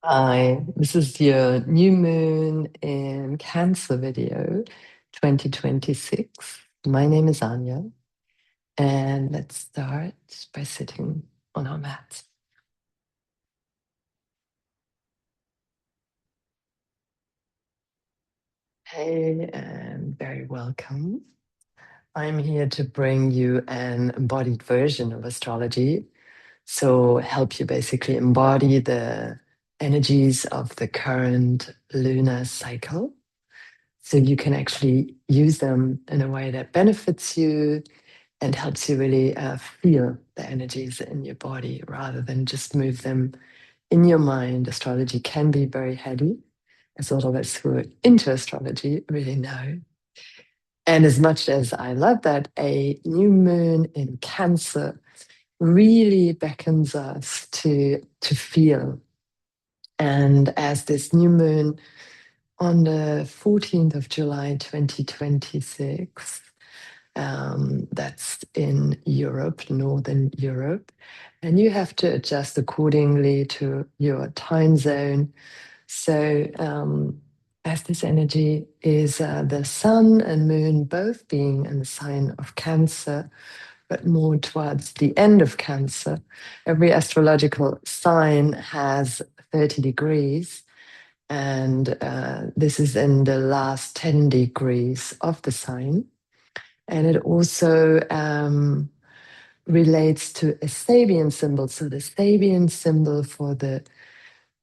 Hi, this is your new moon in Cancer video 2026. My name is Anja, and let's start by sitting on our mat. Hey, and very welcome. I'm here to bring you an embodied version of astrology. So, help you basically embody the energies of the current lunar cycle. So you can actually use them in a way that benefits you and helps you really feel the energies in your body rather than just move them in your mind. Astrology can be very heady, as all of us who are into astrology really know. And as much as I love that, a new moon in Cancer really beckons us to feel. And as this new moon on the 14th of July 2026, that's in Europe, Northern Europe. And you have to adjust accordingly to your time zone. So, as this energy is the sun and moon both being in the sign of Cancer, but more towards the end of Cancer, every astrological sign has 30 degrees. And this is in the last 10 degrees of the sign. And it also relates to a Sabian symbol. So the Sabian symbol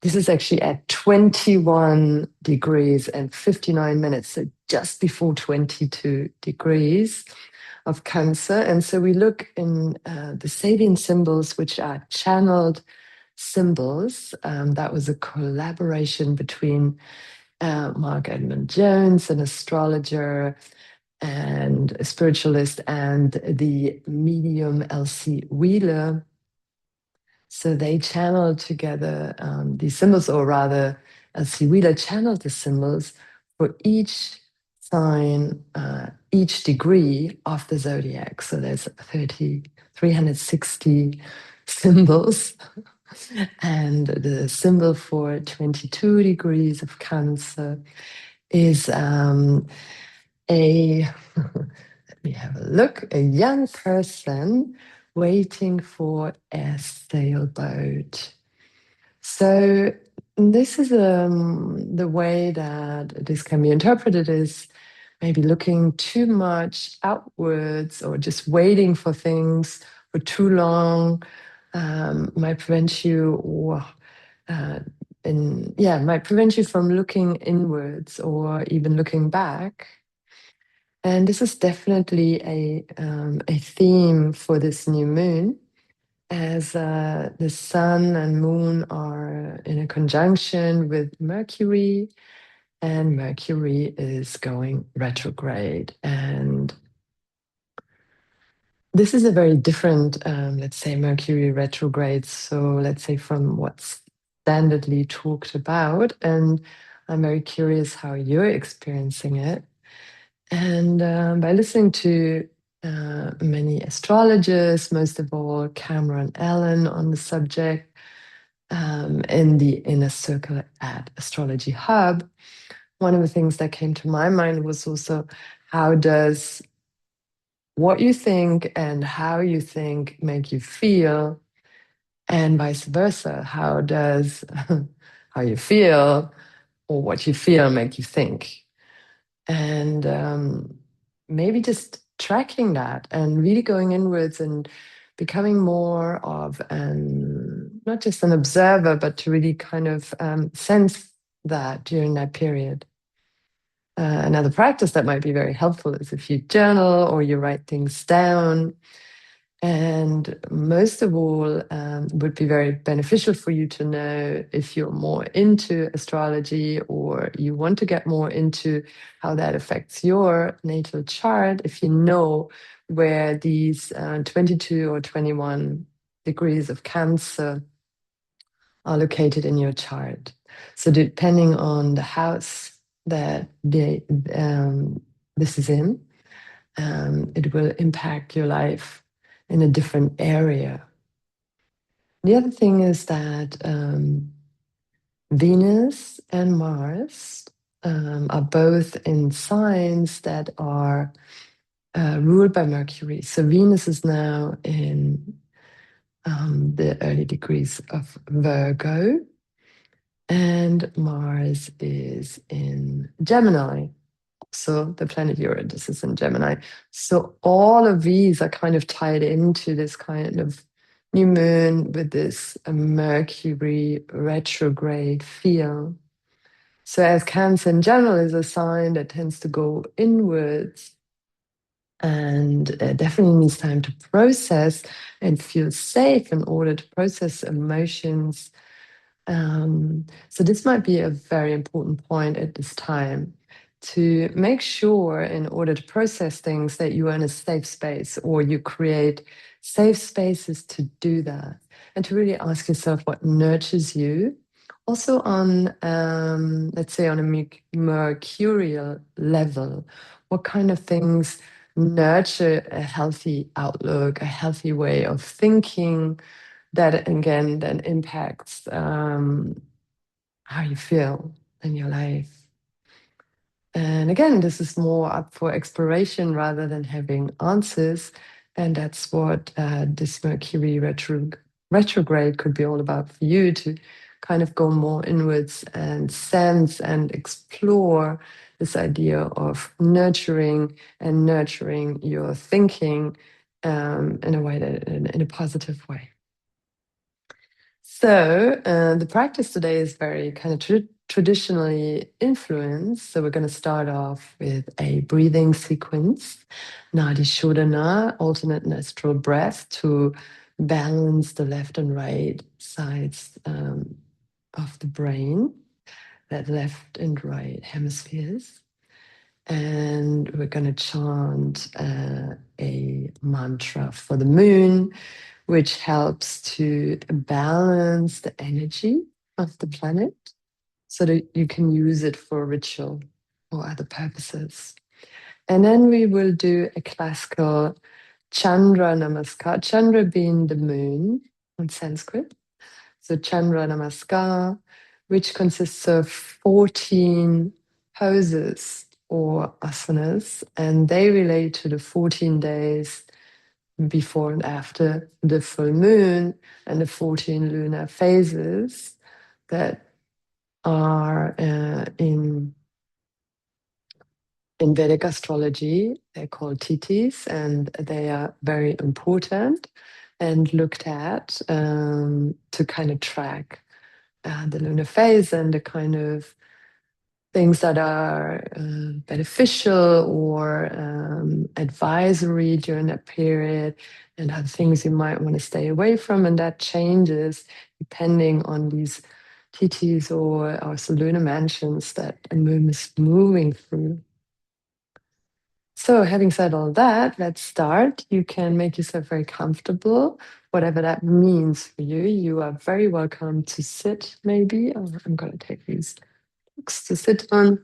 this is actually at 21 degrees and 59 minutes. So just before 22 degrees of Cancer. And so we look in the Sabian symbols, which are channeled symbols. That was a collaboration between Mark Edmund Jones, an astrologer and a spiritualist, and the medium Elsie Wheeler. So they channeled together these symbols, or rather, Elsie Wheeler channeled the symbols for each sign, each degree of the zodiac. So there's 360 symbols. And the symbol for 22 degrees of Cancer is let me have a look, a young person waiting for a sailboat. So this is the way that this can be interpreted is maybe looking too much outwards or just waiting for things for too long might prevent you or might prevent you from looking inwards or even looking back. And this is definitely a theme for this new moon, as the sun and moon are in a conjunction with Mercury, and Mercury is going retrograde. And this is a very different, let's say, Mercury retrograde. So let's say from what's standardly talked about. And I'm very curious how you're experiencing it. And by listening to many astrologers, most of all Cameron Allen on the subject, in the Inner Circle at Astrology Hub, one of the things that came to my mind was also how does what you think and how you think make you feel, and vice versa. How does how you feel or what you feel make you think? And maybe just tracking that and really going inwards and becoming more of not just an observer, but to really kind of sense that during that period. Another practice that might be very helpful is if you journal or you write things down. And most of all, would be very beneficial for you to know if you're more into astrology or you want to get more into how that affects your natal chart. If you know where these 22 or 21 degrees of Cancer are located in your chart. So depending on the house that this is in, it will impact your life in a different area. The other thing is that Venus and Mars are both in signs that are ruled by Mercury. So Venus is now in the early degrees of Virgo, and Mars is in Gemini. So the planet Uranus is in Gemini. So all of these are kind of tied into this kind of new moon with this Mercury retrograde feel. So as Cancer in general is a sign that tends to go inwards and definitely needs time to process and feel safe in order to process emotions. So this might be a very important point at this time, to make sure in order to process things that you are in a safe space, or you create safe spaces to do that, and to really ask yourself what nurtures you. Also on, let's say on a mercurial level, what kind of things nurture a healthy outlook, a healthy way of thinking, that again then impacts how you feel in your life. And again, this is more up for exploration rather than having answers. And that's what this Mercury retrograde could be all about for you, to kind of go more inwards and sense and explore this idea of nurturing and nurturing your thinking in a way that in a positive way. So the practice today is very kind of traditionally influenced. So we're going to start off with a breathing sequence, Nadi Shodhana, alternate nostril breath, to balance the left and right sides of the brain, that left and right hemispheres. And we're going to chant a mantra for the moon, which helps to balance the energy of the planet so that you can use it for ritual or other purposes. And then we will do a classical Chandra Namaskar, Chandra being the moon in Sanskrit. So Chandra Namaskar, which consists of 14 poses or asanas, and they relate to the 14 days before and after the full moon and the 14 lunar phases that are in Vedic astrology. They're called titis, and they are very important and looked at to kind of track the lunar phase and the kind of things that are beneficial or advisory during that period, and other things you might want to stay away from. And that changes depending on these titis or also lunar mansions that a moon is moving through. So, having said all that, let's start. You can make yourself very comfortable, whatever that means for you. You are very welcome to sit, maybe. Oh, I'm going to take these books to sit on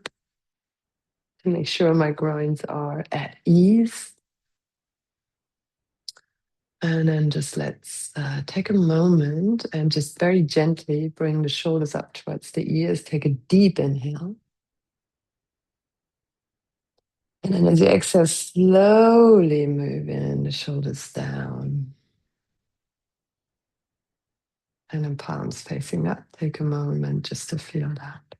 to make sure my groins are at ease. And then just let's take a moment and just very gently bring the shoulders up towards the ears. Take a deep inhale. And then as you exhale, slowly move in the shoulders down. And then palms facing up. Take a moment just to feel that.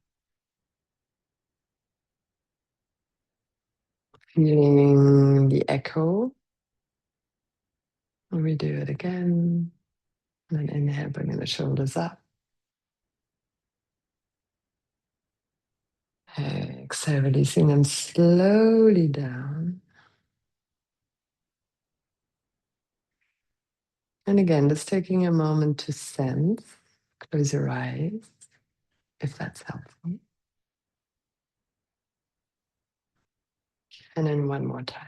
Feeling the echo. And we do it again. And then inhale, bringing the shoulders up. Exhale, releasing them slowly down. And again, just taking a moment to sense. Close your eyes if that's helpful. And then one more time.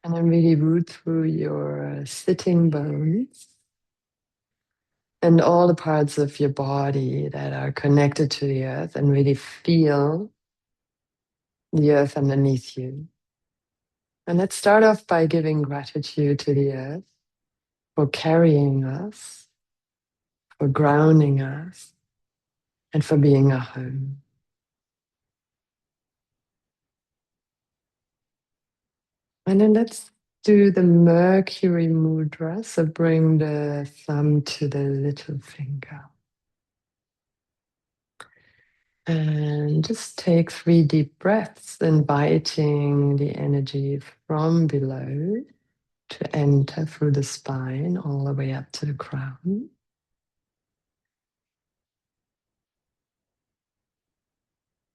And then really root through your sitting bones. and all the parts of your body that are connected to the earth, and really feel the earth underneath you. And let's start off by giving gratitude to the earth for carrying us, for grounding us, and for being a home. And then let's do the Mercury mudra. So bring the thumb to the little finger. And just take 3 deep breaths, inviting the energy from below to enter through the spine all the way up to the crown.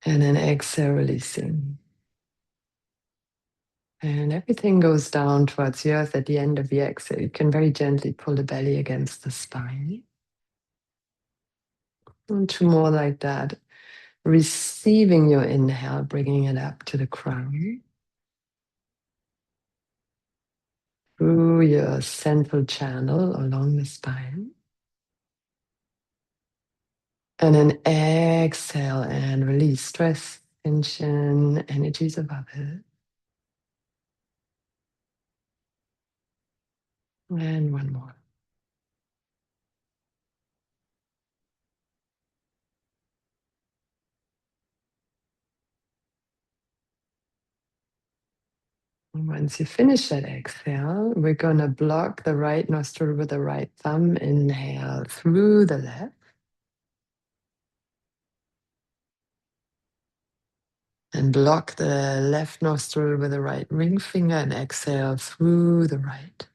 And then exhale, releasing. And everything goes down towards the earth at the end of the exhale. You can very gently pull the belly against the spine. And 2 more like that. Receiving your inhale, bringing it up to the crown. Through your central channel along the spine. And then exhale and release stress, tension, energies above it. And 1 more. And once you finish that exhale, we're going to block the right nostril with the right thumb. Inhale through the left. And block the left nostril with the right ring finger and exhale through the right.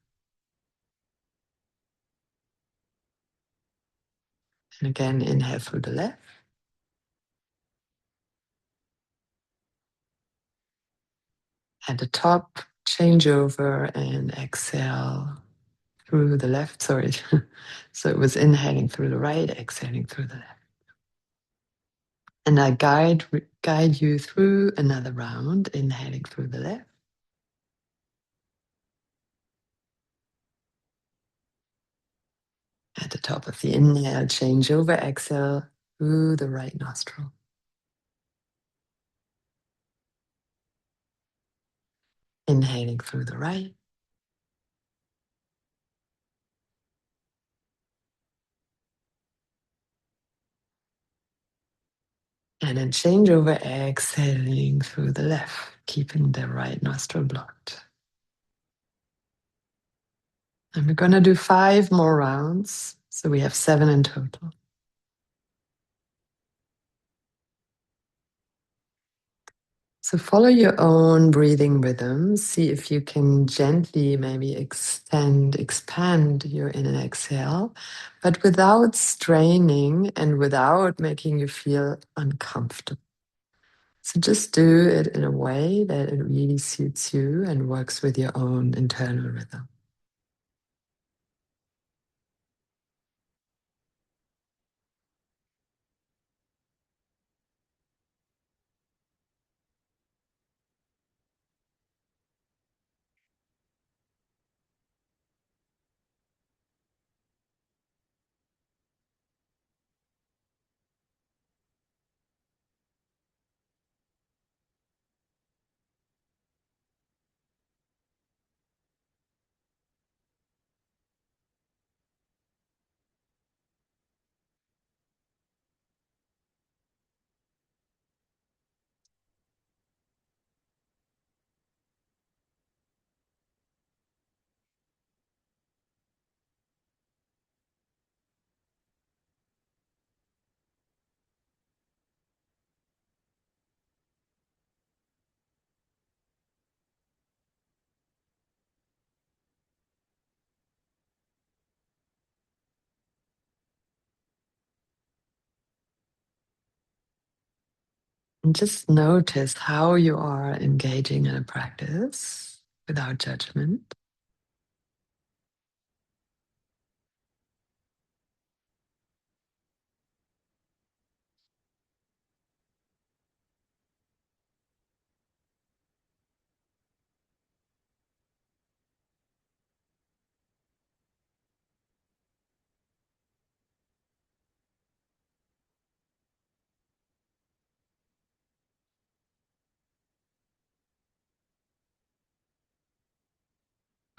And again, inhale through the left. At the top, change over and exhale through the left. Sorry. So it was inhaling through the right, exhaling through the left. And I guide you through another round, inhaling through the left. At the top of the inhale, change over, exhale through the right nostril. Inhaling through the right. And then change over, exhaling through the left, keeping the right nostril blocked. And we're going to do 5 more rounds. So we have 7 in total. So follow your own breathing rhythm. See if you can gently maybe expand your in and exhale, but without straining and without making you feel uncomfortable. So just do it in a way that it really suits you and works with your own internal rhythm. And just notice how you are engaging in a practice without judgment.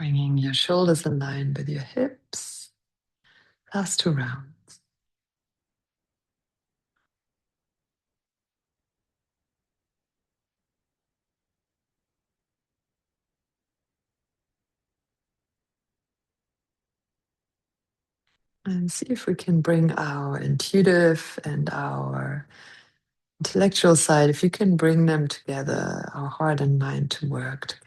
Bringing your shoulders in line with your hips. Last 2 rounds. And see if we can bring our intuitive and our intellectual side, if you can bring them together, our heart and mind to work together.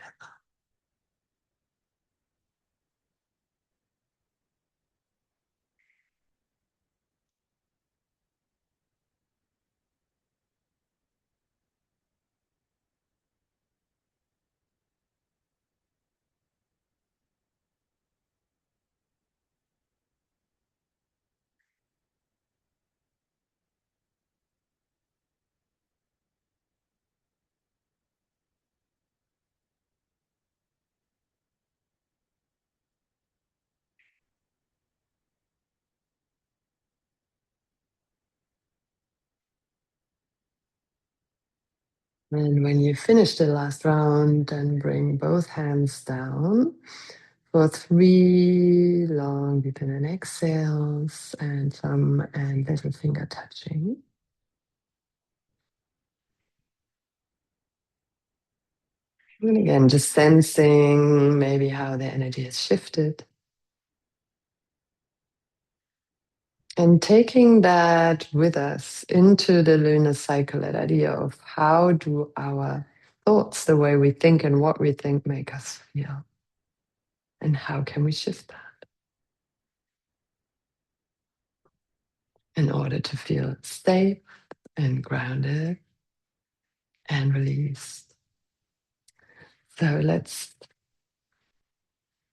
And when you finish the last round, then bring both hands down for 3 long deep in and exhales, and thumb and little finger touching. And again, just sensing maybe how the energy has shifted. And taking that with us into the lunar cycle, that idea of how do our thoughts, the way we think and what we think, make us feel? And how can we shift that in order to feel safe and grounded and released? So let's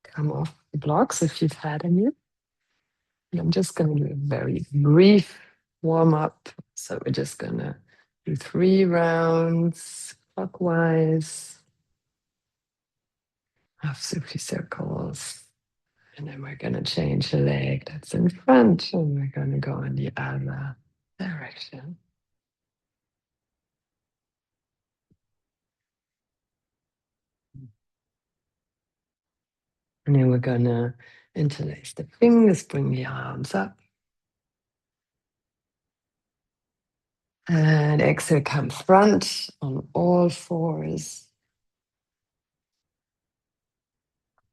come off the blocks if you've had any. And I'm just going to do a very brief warm up. So we're just going to do 3 rounds clockwise of Sufi circles. And then we're going to change the leg that's in front and we're going to go in the other direction. And then we're going to interlace the fingers, bring the arms up. And exhale, come front on all 4s.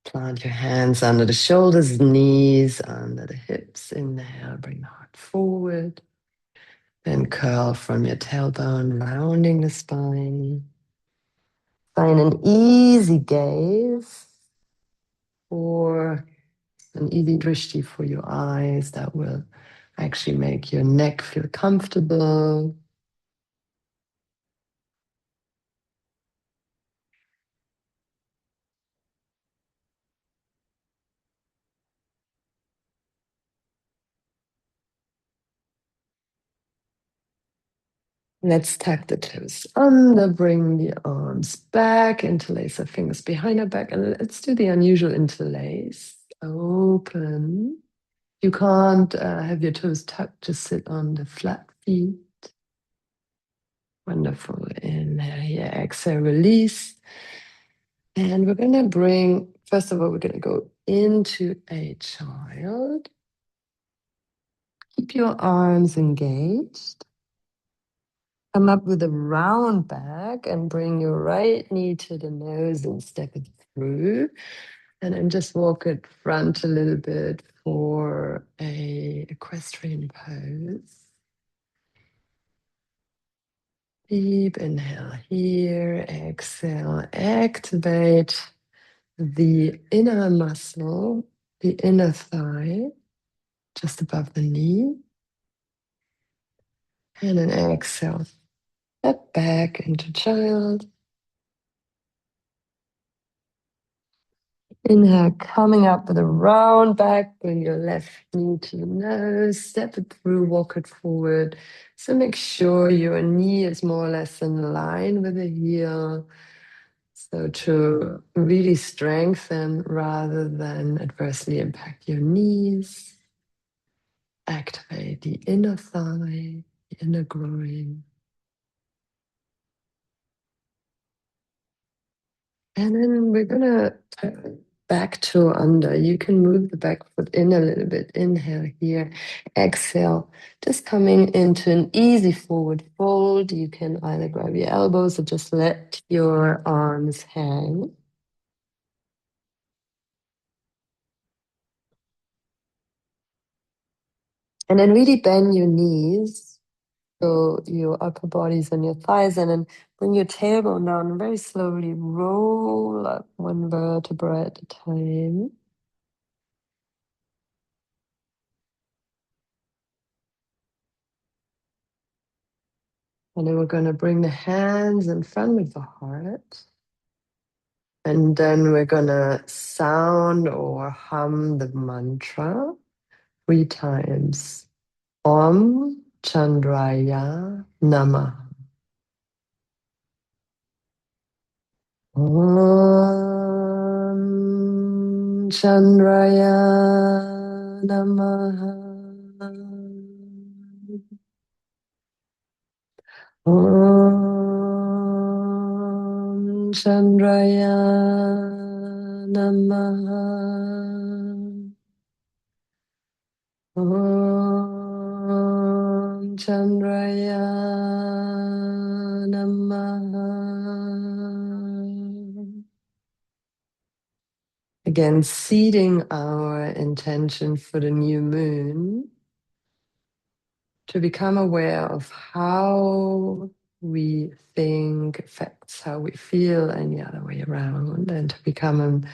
Plant your hands under the shoulders, knees under the hips. Inhale, bring the heart forward. Then curl from your tailbone, rounding the spine. Find an easy gaze or an easy drishti for your eyes that will actually make your neck feel comfortable. Let's tuck the toes under, bring the arms back, interlace the fingers behind our back, and let's do the unusual interlace. Open. You can't have your toes tucked, just sit on the flat feet. Wonderful. Inhale here, exhale, release. And we're going to bring, first of all, we're going to go into a child. Keep your arms engaged. Come up with a round back and bring your right knee to the nose and step it through. And then just walk it front a little bit for a equestrian pose. Deep inhale here, exhale, activate the inner muscle, the inner thigh, just above the knee. And then exhale, step back into child. Inhale, coming up with a round back, bring your left knee to the nose, step it through, walk it forward. So make sure your knee is more or less in line with the heel. So to really strengthen rather than adversely impact your knees. Activate the inner thigh, the inner groin. And then we're gonna back toe under. You can move the back foot in a little bit. Inhale here. Exhale. Just coming into an easy forward fold. You can either grab your elbows or just let your arms hang. And then really bend your knees. So your upper body's on your thighs, and then bring your tailbone down and very slowly roll up one vertebra at a time. And then we're going to bring the hands in front of the heart. And then we're going to sound or hum the mantra 3 times. Om Chandraya Namah. Om Chandraya Namah. Om Chandraya Namaha. Om Chandraya Namaha. Again, seeding our intention for the new moon to become aware of how we think affects how we feel and the other way around, and to become an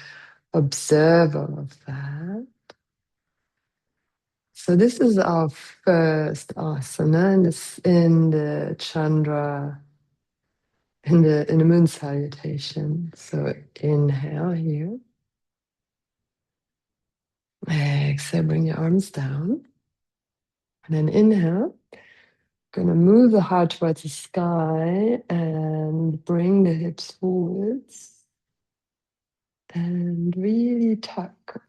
observer of that. So this is our first asana in the Chandra, in the moon salutation. So inhale here. Exhale, bring your arms down. And then inhale. Gonna move the heart towards the sky and bring the hips forwards. And really tuck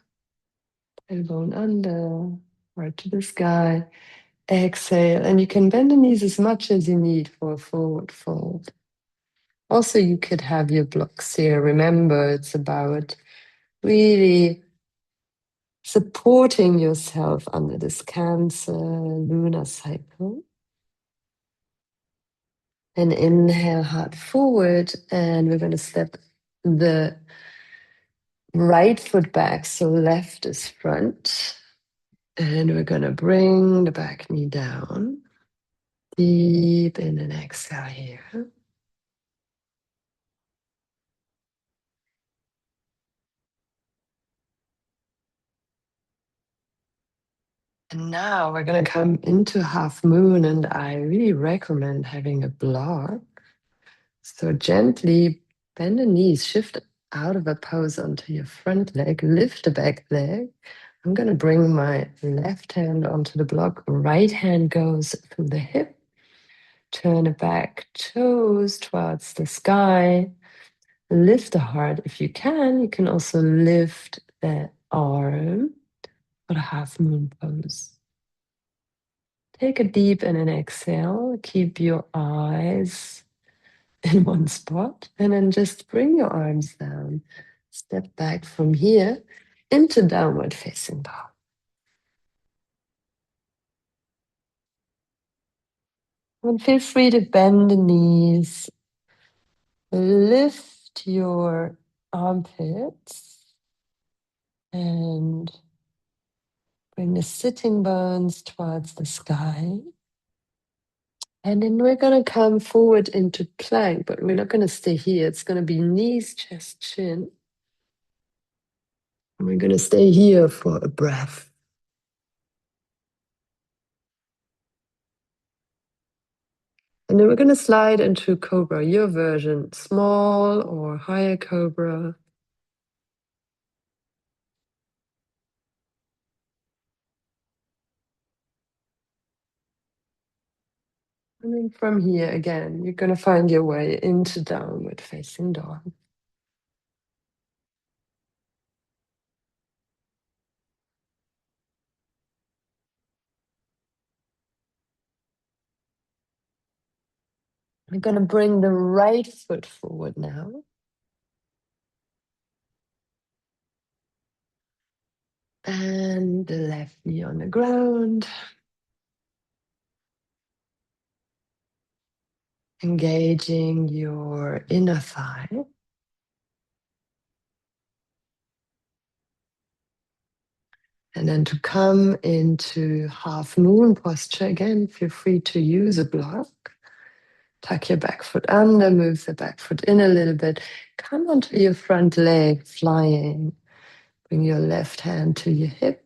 tailbone under, heart to the sky. Exhale, and you can bend the knees as much as you need for a forward fold. Also, you could have your blocks here. Remember, it's about really supporting yourself under this Cancer lunar cycle. And inhale, heart forward, and we're going to step the right foot back, so left is front. And we're going to bring the back knee down. Deep in and exhale here. And now we're going to come into half moon, and I really recommend having a block. So gently bend the knees, shift out of a pose onto your front leg, lift the back leg. I'm going to bring my left hand onto the block, right hand goes through the hip, turn the back toes towards the sky, lift the heart if you can. You can also lift the arm for the half moon pose. Take a deep in and exhale. Keep your eyes in one spot, and then just bring your arms down. Step back from here into downward facing dog. And feel free to bend the knees. Lift your armpits and bring the sitting bones towards the sky. And then we're going to come forward into plank, but we're not going to stay here. It's going to be knees, chest, chin. And we're going to stay here for a breath. And then we're going to slide into cobra, your version, small or higher cobra. And then from here, again, you're going to find your way into downward facing dog. We're going to bring the right foot forward now. And the left knee on the ground. Engaging your inner thigh. And then to come into half moon posture again, feel free to use a block. Tuck your back foot under, move the back foot in a little bit. Come onto your front leg, flying. Bring your left hand to your hip.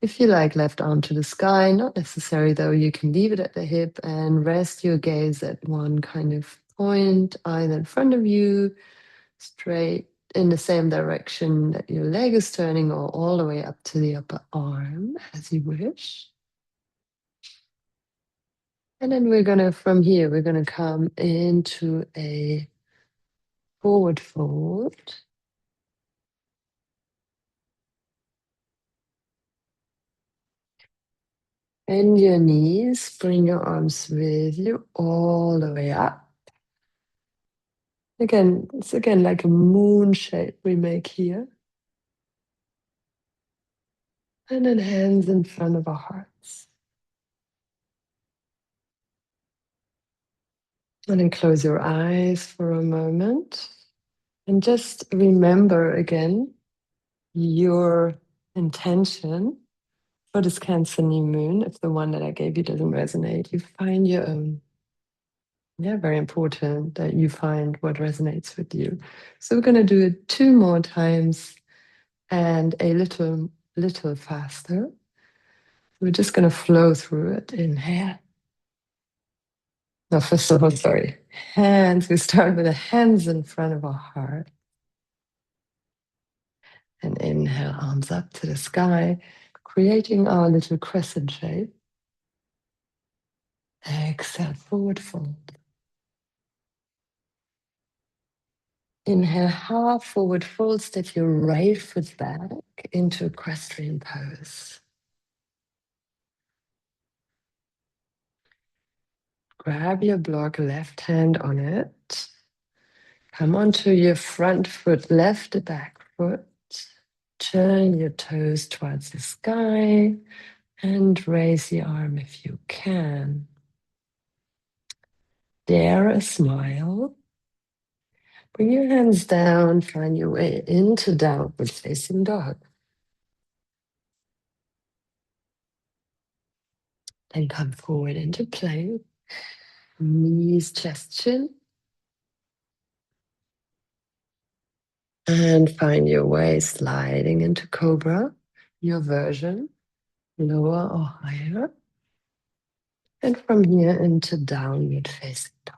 If you like, left arm to the sky. Not necessary though, you can leave it at the hip and rest your gaze at one kind of point, either in front of you, straight in the same direction that your leg is turning, or all the way up to the upper arm, as you wish. And then from here, we're gonna come into a forward fold. Bend your knees, bring your arms with you all the way up. Again, it's again like a moon shape we make here. And then hands in front of our hearts. And then close your eyes for a moment. And just remember again your intention for this Cancer new moon. If the one that I gave you doesn't resonate, you find your own. Yeah, very important that you find what resonates with you. So we're going to do it 2 more times and a little faster. We're just going to flow through it. Inhale. No, first of all, sorry. Hands. We start with the hands in front of our heart. And inhale, arms up to the sky, creating our little crescent shape. Exhale, forward fold. Inhale, half forward fold, step your right foot back into equestrian pose. Grab your block, left hand on it. Come onto your front foot, left the back foot. Turn your toes towards the sky and raise the arm if you can. Dare a smile. Bring your hands down, find your way into downward facing dog. Then come forward into plank. Knees, chest, chin. And find your way sliding into cobra, your version, lower or higher. And from here into downward facing dog.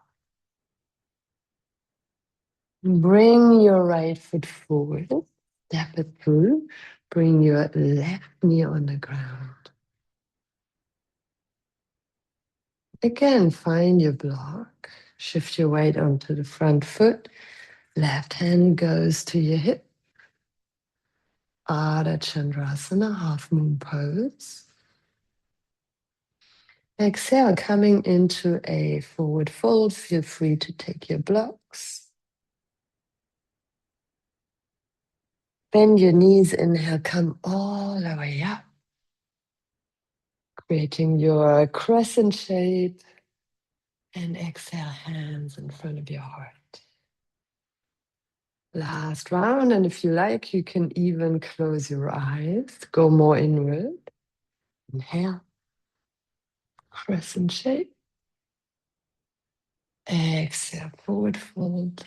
Bring your right foot forward, step it through. Bring your left knee on the ground. Again, find your block. Shift your weight onto the front foot. Left hand goes to your hip. Ardha Chandrasana, half moon pose. Exhale, coming into a forward fold. Feel free to take your blocks. Bend your knees, inhale, come all the way up. Creating your crescent shape. And exhale, hands in front of your heart. Last round, and if you like, you can even close your eyes, go more inward. Inhale, crescent shape. Exhale, forward fold.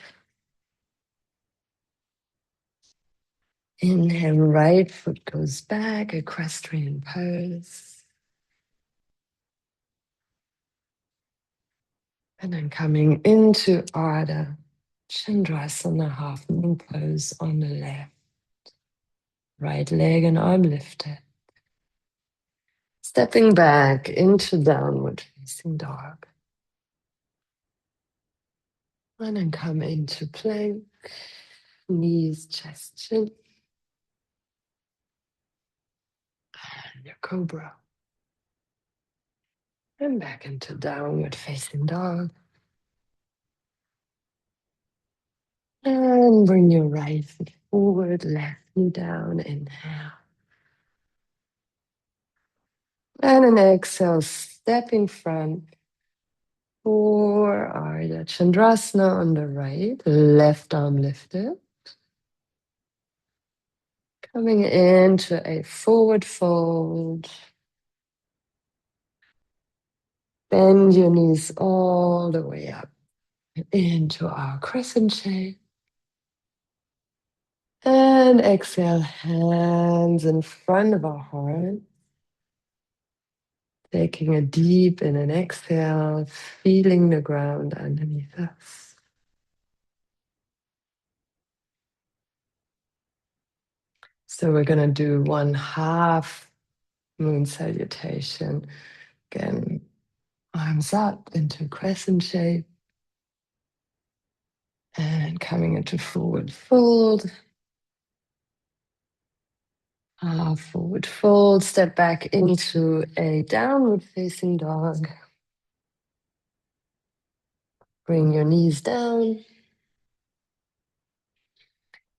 Inhale, right foot goes back, equestrian pose. And then coming into Ardha Chandrasana, half moon pose on the left. Right leg and arm lifted. Stepping back into downward facing dog. And then come into plank, knees, chest, chin. And your cobra. And back into downward facing dog. And bring your right foot forward, left knee down, inhale. And an exhale, stepping front. Or Ardha Chandrasana on the right, left arm lifted. Coming into a forward fold. Bend your knees all the way up into our crescent shape. And exhale, hands in front of our heart. Taking a deep in and exhale, feeling the ground underneath us. So we're going to do one half moon salutation. Again, arms up into crescent shape. And coming into forward fold. Half forward fold. Step back into a downward facing dog. Bring your knees down.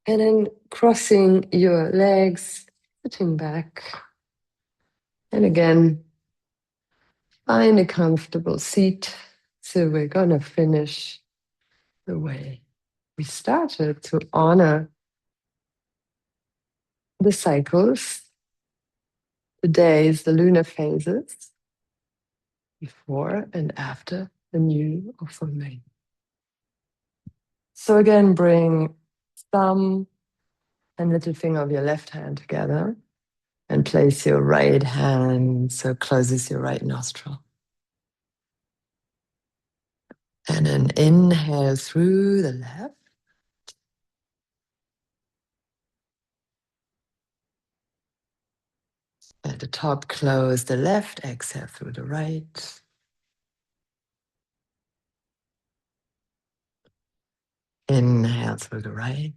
And then crossing your legs, sitting back. And again, find a comfortable seat. So we're going to finish the way we started to honor the cycles, the days, the lunar phases, before and after the new or full moon. So again, bring thumb and little finger of your left hand together and place your right hand so closes your right nostril. And then inhale through the left. At the top, close the left, exhale through the right. Inhale through the right.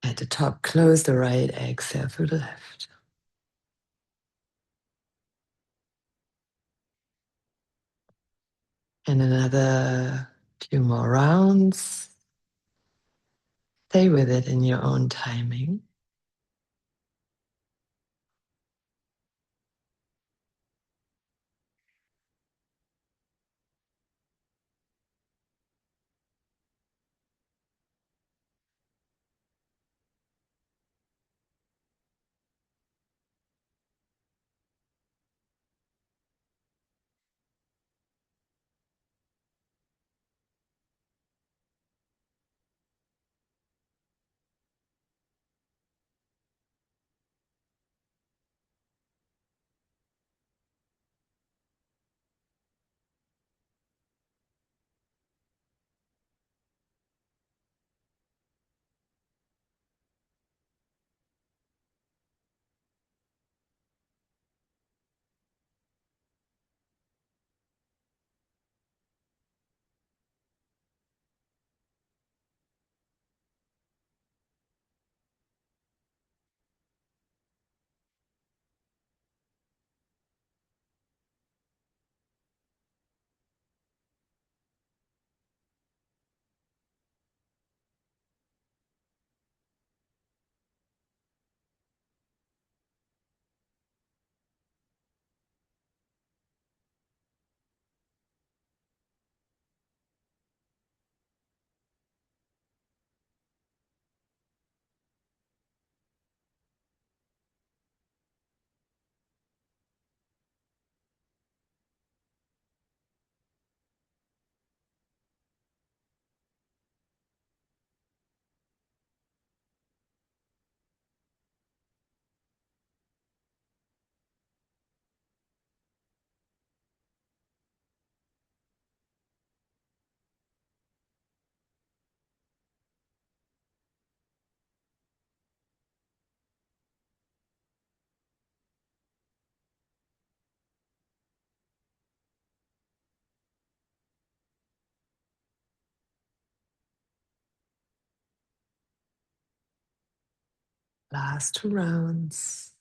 At the top, close the right, exhale through the left. And another few more rounds. Stay with it in your own timing. Last two rounds.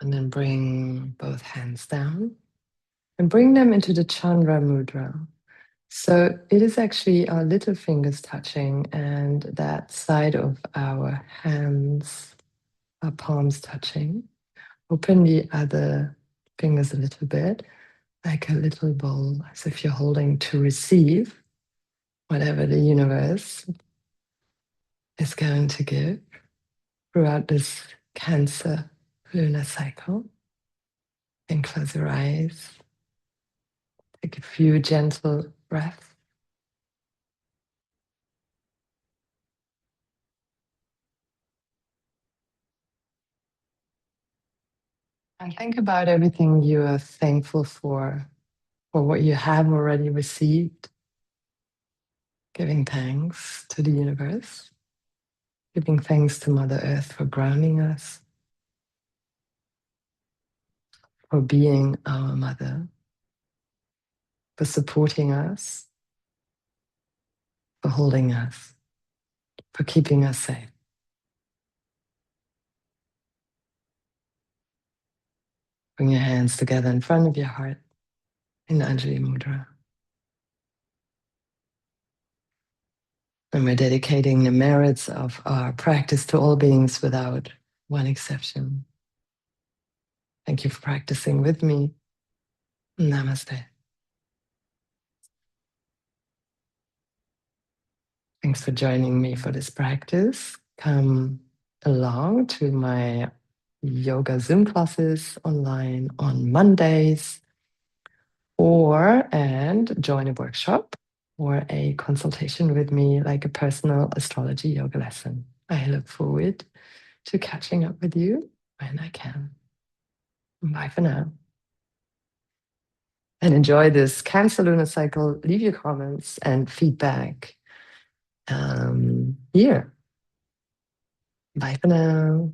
And then bring both hands down and bring them into the Chandra mudra. So it is actually our little fingers touching and that side of our hands, our palms touching. Open the other fingers a little bit, like a little bowl, as if you're holding to receive whatever the universe is going to give throughout this Cancer lunar cycle. And close your eyes. Take a few gentle breaths. And think about everything you are thankful for what you have already received. Giving thanks to the universe. Giving thanks to Mother Earth for grounding us, for being our mother, for supporting us, for holding us, for keeping us safe. Bring your hands together in front of your heart in Anjali Mudra. And we're dedicating the merits of our practice to all beings without one exception. Thank you for practicing with me. Namaste. Thanks for joining me for this practice. Come along to my yoga Zoom classes online on Mondays, and join a workshop or a consultation with me, like a personal astrology yoga lesson. I look forward to catching up with you when I can. Bye for now. And enjoy this Cancer lunar cycle. Leave your comments and feedback here. Bye for now.